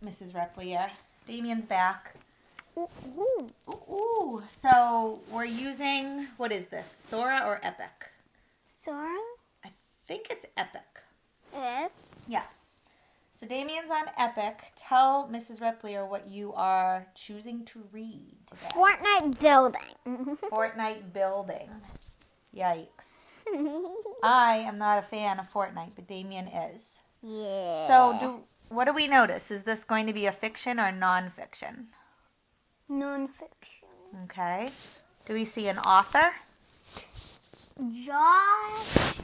Mrs. Replier. Damian's back. Ooh. Ooh, so we're using, what is this, Sora or Epic? Sora? I think it's Epic. Yes. Yeah. So Damian's on Epic. Tell Mrs. Replier what you are choosing to read today. Fortnite building. Fortnite building. Yikes. I am not a fan of Fortnite, but Damian is. Yeah. So what do we notice? Is this going to be a fiction or non-fiction? Non-fiction. Okay. Do we see an author? Josh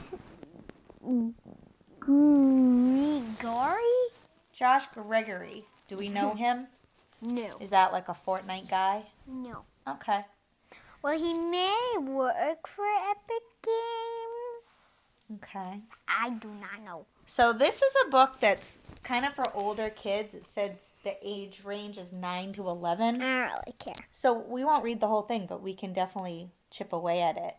Gregory? Josh Gregory. Do we know him? No. Is that like a Fortnite guy? No. Okay. Well, he may work for Epic Games. Okay. I do not know. So this is a book that's kind of for older kids. It says the age range is 9 to 11. I don't really care. So we won't read the whole thing, but we can definitely chip away at it.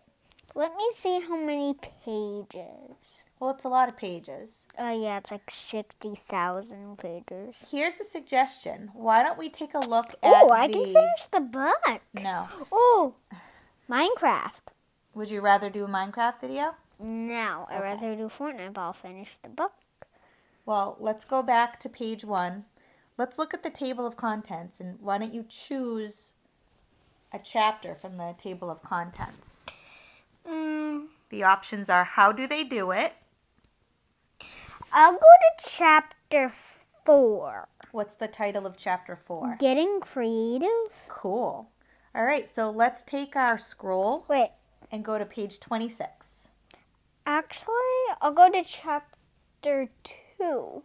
Let me see how many pages. Well, it's a lot of pages. Oh, yeah, it's like 60,000 pages. Here's a suggestion. Why don't we take a look at Oh, I can finish the book. No. Oh, Minecraft. Would you rather do a Minecraft video? No, I'd rather do Fortnite, but I'll finish the book. Well, let's go back to page 1. Let's look at the table of contents, and why don't you choose a chapter from the table of contents? The options are, how do they do it? I'll go to chapter 4. What's the title of chapter 4? Getting creative? Cool. All right, so let's take our scroll Wait, and go to page 26. actually, I'll go to chapter 2,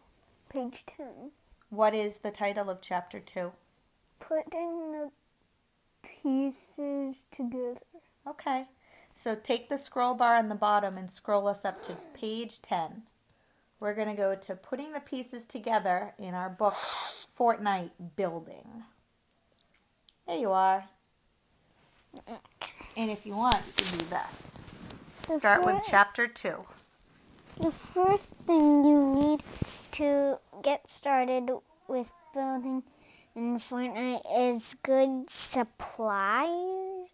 page 10. What is the title of chapter 2? Putting the pieces together. Okay. So take the scroll bar on the bottom and scroll us up to page 10. We're going to go to putting the pieces together in our book, Fortnite Building. There you are. And if you want, you can do this. Start with chapter 2. The first thing you need to get started with building in Fortnite is good supplies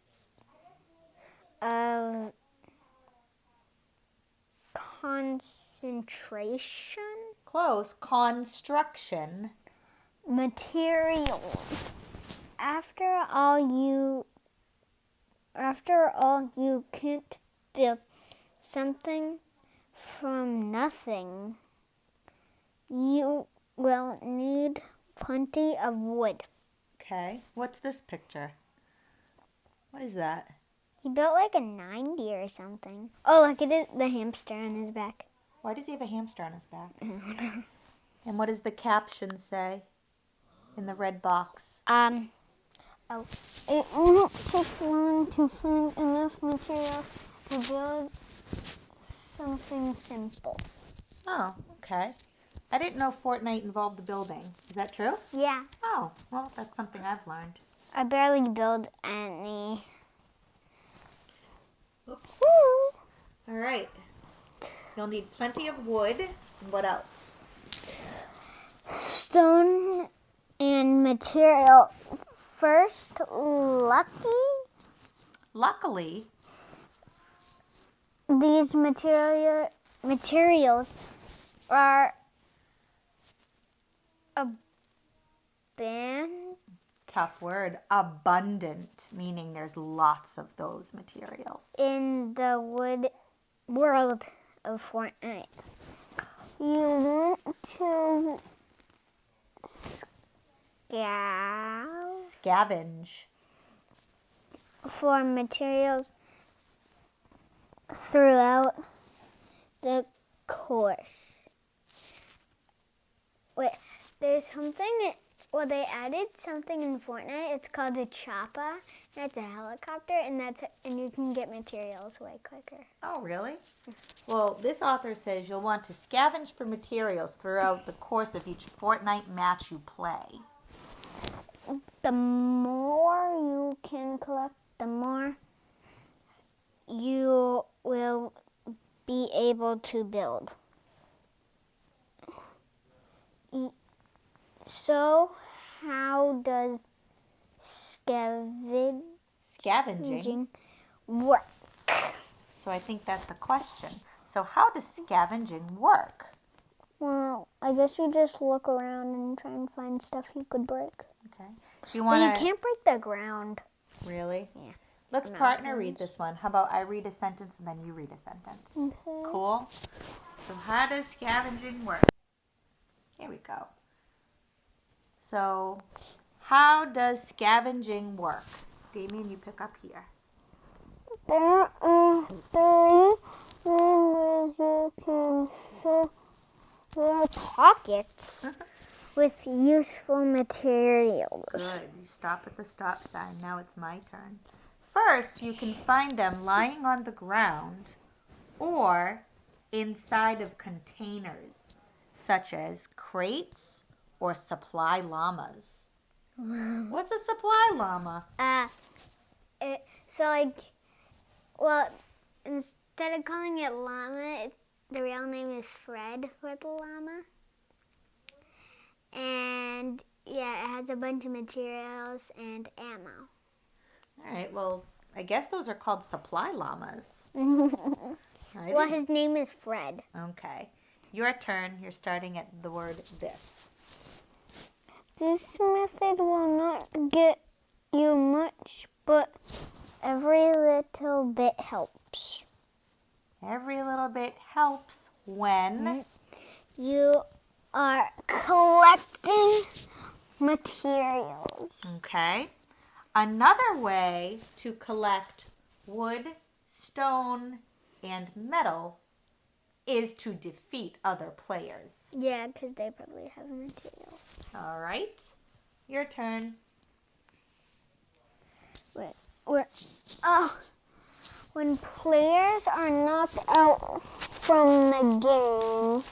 of concentration Close. Construction. materials. After all, you can't build something from nothing. You will need plenty of wood. Okay. What's this picture? What is that? He built like a 90 or something. Oh, look at it, the hamster on his back. Why does he have a hamster on his back? And what does the caption say in the red box? It won't take long to find enough material to build something simple. Oh, okay. I didn't know Fortnite involved the building. Is that true? Yeah, Oh, well, that's something I've learned. I barely build any. Oops. All right. You'll need plenty of wood. And what else? Stone and material. First, Luckily, these materials are tough word, abundant, meaning there's lots of those materials. in the wood world of Fortnite. You want to Scavenge. for materials throughout the course. Wait, there's something. Well, they added something in Fortnite. It's called a chopper. That's a helicopter, and you can get materials way quicker. Oh, really? Well, this author says you'll want to scavenge for materials throughout the course of each Fortnite match you play. The more you can collect, the more you will be able to build. So, how does scavenging Scavenging. work? So I think that's a question. So how does scavenging work? Well, I guess you just look around and try and find stuff you could break. Okay. Do you But want you to... can't break the ground. Really? Yeah. Let's partner read this one. How about I read a sentence and then you read a sentence? Okay. Cool? So how does scavenging work? Here we go. So how does scavenging work? Damian, you pick up here. There are 3 ways you can fill your pockets with useful materials. Good. You stop at the stop sign. Now it's my turn. First, you can find them lying on the ground or inside of containers, such as crates or supply llamas. What's a supply llama? Instead of calling it llama, the real name is Fred for the llama. And yeah, it has a bunch of materials and ammo. All right, well, I guess those are called supply llamas. Well, his name is Fred. Okay. Your turn. You're starting at the word this. This method will not get you much, but every little bit helps. Every little bit helps when You are collecting materials. Okay. Another way to collect wood, stone, and metal is to defeat other players. Yeah, because they probably have materials. All right. Your turn. When players are knocked out from the game,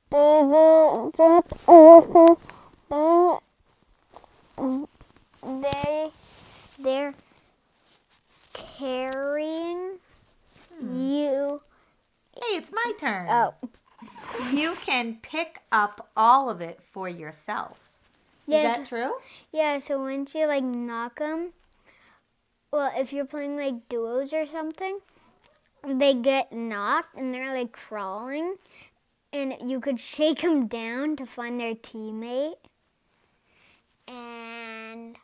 they will drop over. They're carrying you. Hey, it's my turn. Oh. You can pick up all of it for yourself. Yes. Is that true? Yeah, so once you knock them, well, if you're playing duos or something, they get knocked and they're crawling, and you could shake them down to find their teammate. And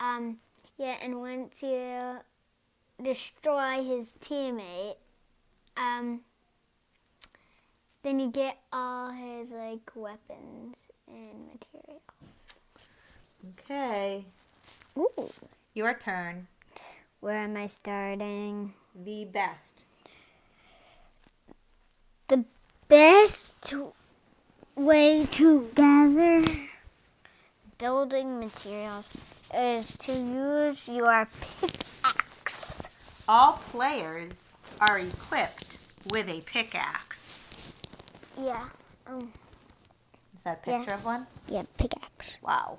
and once you destroy his teammate, then you get all his weapons and materials. Okay. Ooh. Your turn. Where am I starting? The best. The best way to gather building materials is to use your pickaxe. All players are equipped with a pickaxe. Yeah. Is that a picture of one? Yeah, pickaxe. Wow.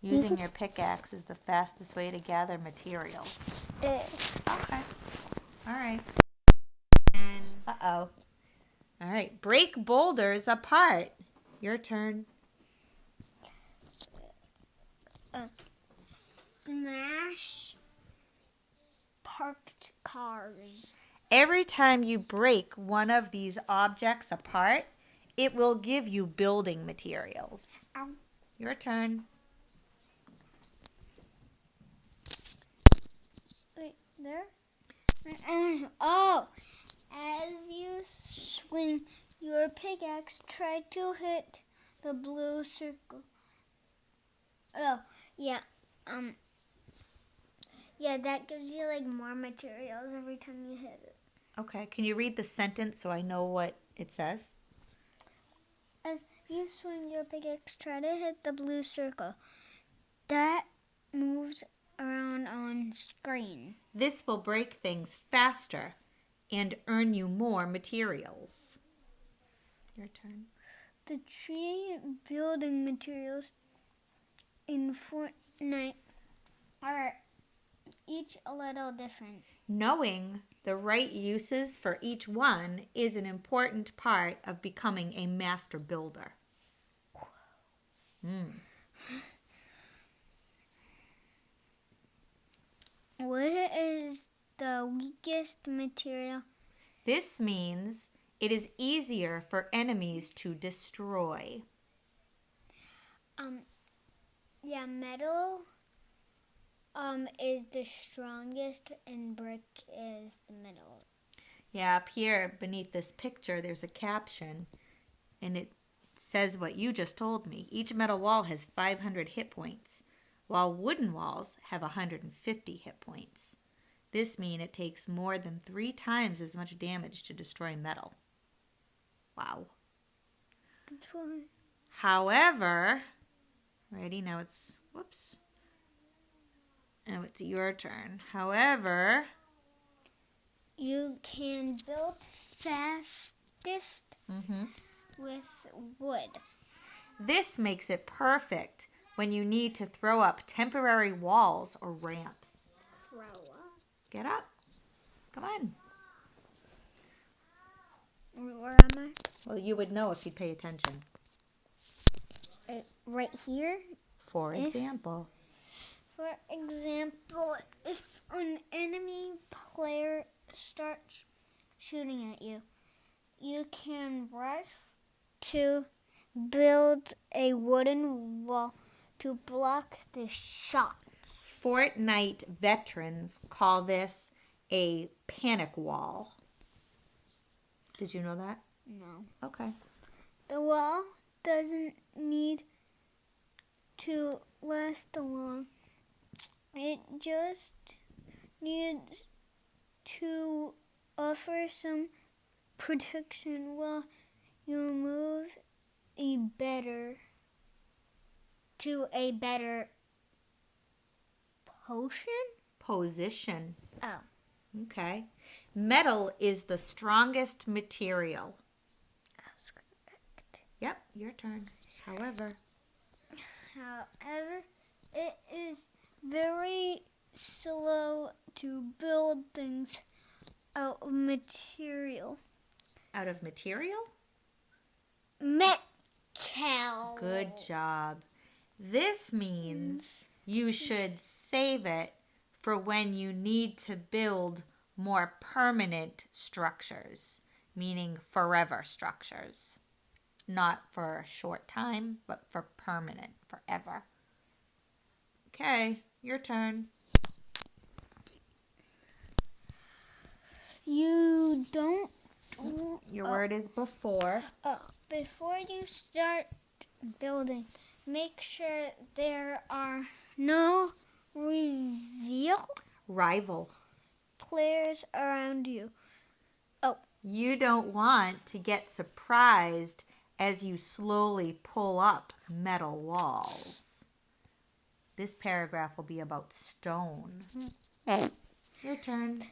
Using your pickaxe is the fastest way to gather materials. Okay. All right. And uh-oh. All right. Break boulders apart. Your turn. Smash parked cars. Every time you break one of these objects apart, it will give you building materials. Ow. Your turn. Wait, there? As you swing your pickaxe, try to hit the blue circle. Oh, yeah. Yeah, that gives you more materials every time you hit it. Okay. Can you read the sentence so I know what it says? As you swing your pickaxe, try to hit the blue circle. That moves around on screen. This will break things faster and earn you more materials. Your turn. The tree building materials in Fortnite are each a little different. Knowing the right uses for each one is an important part of becoming a master builder. Mm. Wood is the weakest material. This means it is easier for enemies to destroy. Yeah, metal is the strongest and brick is the middle. Yeah, up here beneath this picture, there's a caption, and it says what you just told me. Each metal wall has 500 hit points, while wooden walls have 150 hit points. This means it takes more than 3 times as much damage to destroy metal. Wow. However, ready? Now it's your turn. However, You can build fastest with wood. this makes it perfect when you need to throw up temporary walls or ramps. Throw up. Get up. Come on. Where am I? Well, you would know if you'd pay attention. Right here. For example. For example, if an enemy player starts shooting at you, you can rush to build a wooden wall to block the shots. Fortnite veterans call this a panic wall. Did you know that? No. Okay. The wall doesn't need to last long. It just needs to offer some protection while you move to a better Position. Oh. Okay. Metal is the strongest material. That's correct. Yep, your turn. However, it is very slow to build things out of material. out of material? Metal. Good job. This means you should save it for when you need to build more permanent structures, meaning forever structures. Not for a short time, but for permanent, forever. Okay, your turn. You don't. Your word is before. Before you start building, make sure there are no Rival. players around you. You don't want to get surprised as you slowly pull up metal walls. This paragraph will be about stone. Your turn.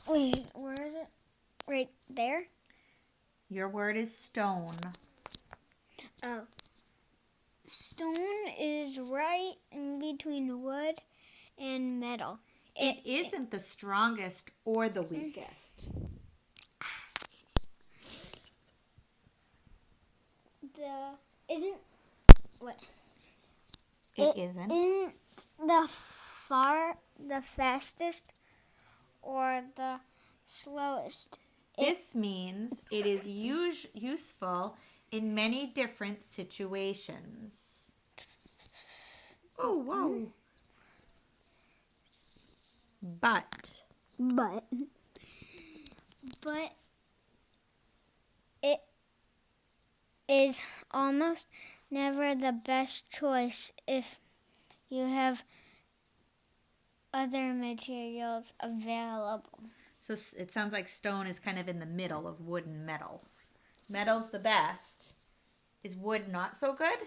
Wait, where is it? Right there? Your word is stone. Oh. Stone is right in between wood and metal. It isn't the strongest or the weakest. It isn't. Isn't the fastest or the slowest? This means it is useful in many different situations. Oh, whoa. But it is almost never the best choice if you have other materials available. So it sounds like stone is kind of in the middle of wood and metal. Metal's the best. Is wood not so good?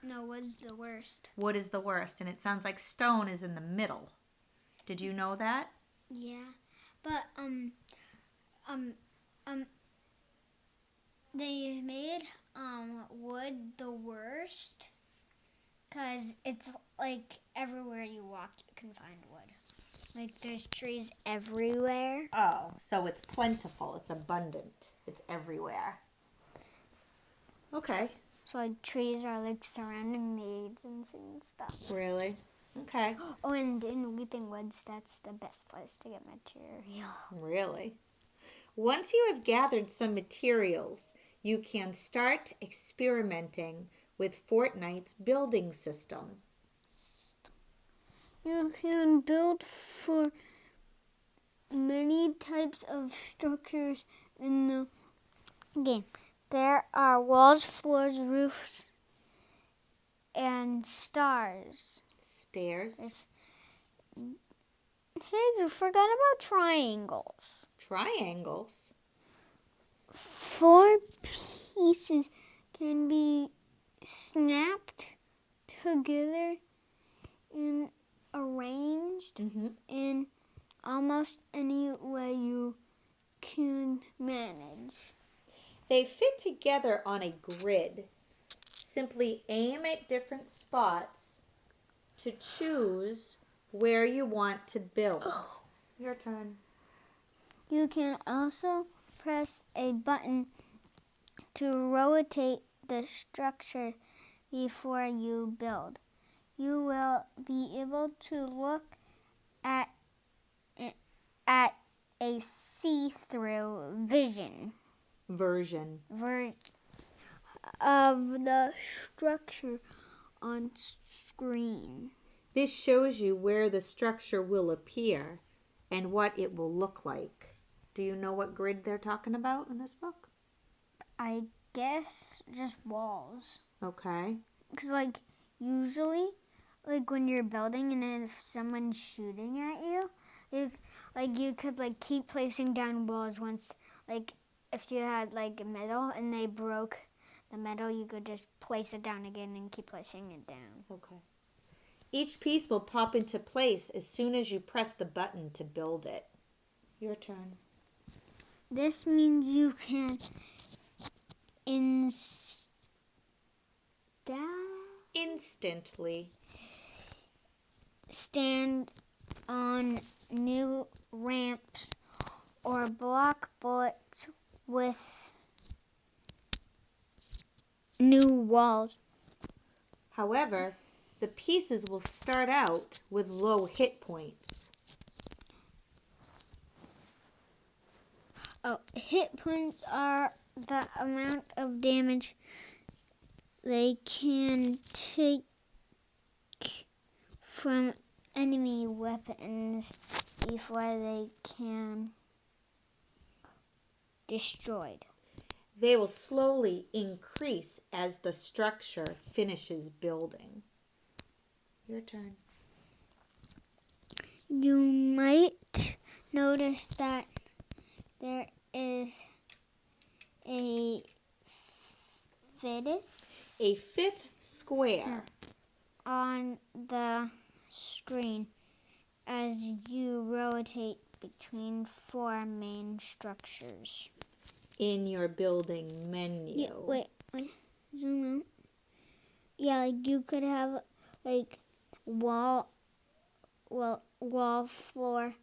No, wood's the worst. Wood is the worst, and it sounds like stone is in the middle. Did you know that? Yeah, but they made wood the worst because it's like everywhere you walk you can find wood. Like there's trees everywhere. Oh, so it's plentiful, it's abundant, it's everywhere. Okay, So like trees are like surrounding the agents and stuff. Really? Okay. Oh, and in Weeping Woods, that's the best place to get material. Really? Once you have gathered some materials, you can start experimenting with Fortnite's building system. You can build for many types of structures in the game. There are walls, floors, roofs, and stars. Stairs. Hey, you forgot about triangles. Triangles. 4 pieces can be snapped together and arranged in almost any way you can manage. They fit together on a grid. Simply aim at different spots to choose where you want to build. Your turn. You can also press a button to rotate the structure before you build. You will be able to look at a see-through version of the structure on screen. This shows you where the structure will appear and what it will look like. Do you know what grid they're talking about in this book? I guess just walls. Okay. Because, like, usually, like, when you're building and if someone's shooting at you, you could, like, keep placing down walls once, like, if you had, like, metal and they broke the metal, you could just place it down again and keep placing it down. Okay. Each piece will pop into place as soon as you press the button to build it. Your turn. This means you can Instantly stand on new ramps or block bullets with new walls. However, the pieces will start out with low hit points. Oh, hit points are the amount of damage they can take from enemy weapons before they can destroyed. They will slowly increase as the structure finishes building. Your turn. You might notice that there is a fifth square on the screen as you rotate between 4 main structures. in your building menu. Yeah, wait, zoom out. Yeah, like you could have like wall, floor,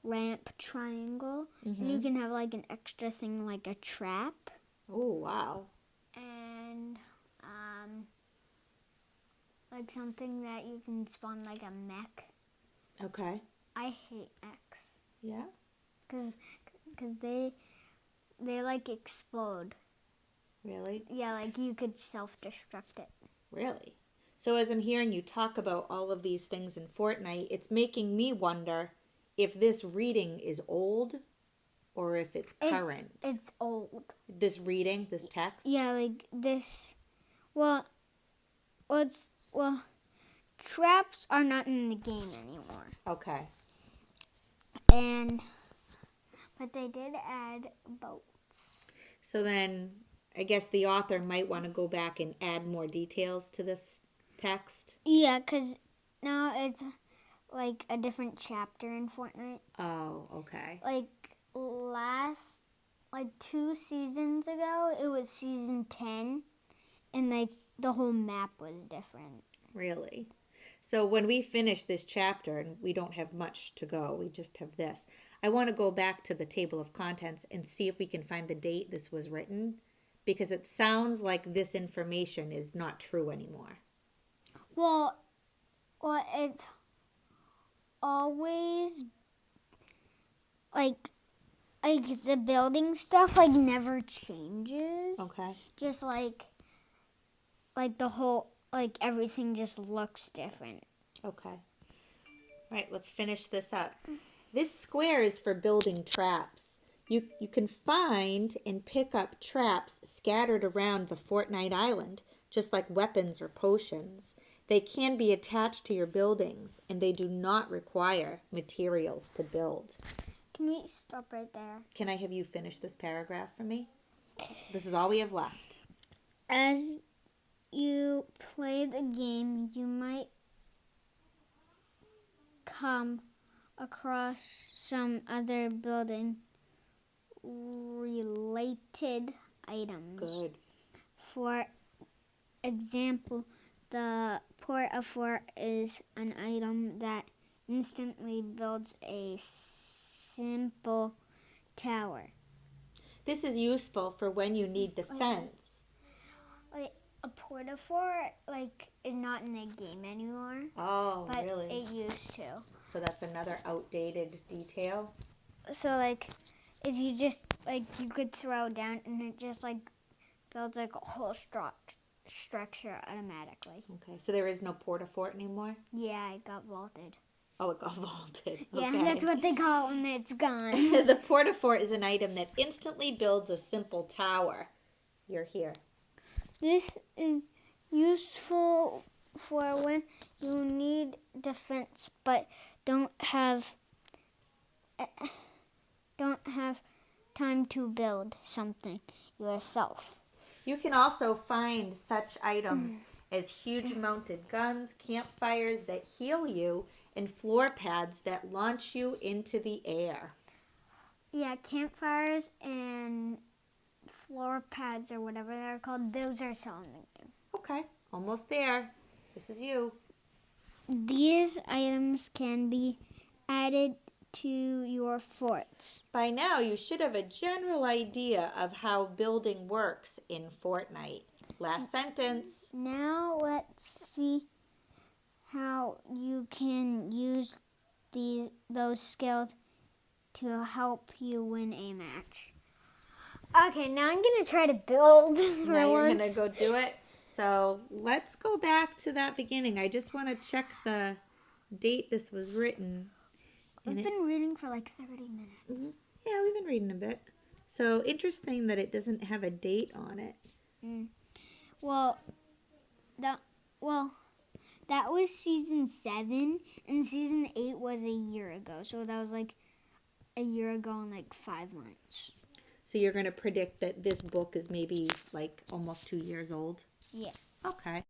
ramp, triangle. And you can have like an extra thing like a trap. Oh, wow. And like something that you can spawn like a mech. Okay. I hate mechs. Yeah? Because they like explode. Really? Yeah, like you could self-destruct it. Really? So as I'm hearing you talk about all of these things in Fortnite, it's making me wonder if this reading is old or if it's current. It's old. This reading, this text? Yeah, like this. Well, traps are not in the game anymore. Okay. But they did add boats. So then I guess the author might want to go back and add more details to this text. Yeah, because now it's like a different chapter in Fortnite. Oh, okay. Like 2 seasons ago, it was season 10, and like the whole map was different. Really? So when we finish this chapter, and we don't have much to go, we just have this, I want to go back to the table of contents and see if we can find the date this was written, Because it sounds like this information is not true anymore. Well, it's always like the building stuff like never changes. Okay. Just like the whole like everything just looks different. Okay. All right, let's finish this up. This square is for building traps. You can find and pick up traps scattered around the Fortnite island, just like weapons or potions. They can be attached to your buildings, and they do not require materials to build. Can we stop right there? Can I have you finish this paragraph for me? This is all we have left. As you play the game, you might come across some other building related items. Good. For example, the port of fort is an item that instantly builds a simple tower. This is useful for when you need defense. Like a port of fort is not in the game anymore. Oh, but really? It used to. So that's another outdated detail? So if you just you could throw down and it just builds a whole structure automatically. Okay, so there is no port-a-fort anymore? Yeah, it got vaulted. Oh, it got vaulted. Yeah, Okay. that's what they call it when it's gone. The port-a-fort is an item that instantly builds a simple tower. You're here. This is useful for when you need defense but don't have time to build something yourself. You can also find such items as huge mounted guns, campfires that heal you, and floor pads that launch you into the air. Yeah, campfires and floor pads or whatever they're called, those are still in the game. Okay, almost there. This is you. These items can be added to your forts. By now, you should have a general idea of how building works in Fortnite. Last sentence. Now let's see how you can use those skills to help you win a match. Okay, now I'm going to try to build for Now you're going once. to go do it. So let's go back to that beginning. I just want to check the date this was written. We've been reading for 30 minutes. Yeah, we've been reading a bit. So interesting that it doesn't have a date on it. Well, that was season 7, and season 8 was a year ago. So that was a year ago and 5 months. So you're going to predict that this book is maybe almost 2 years old? Yes. Okay.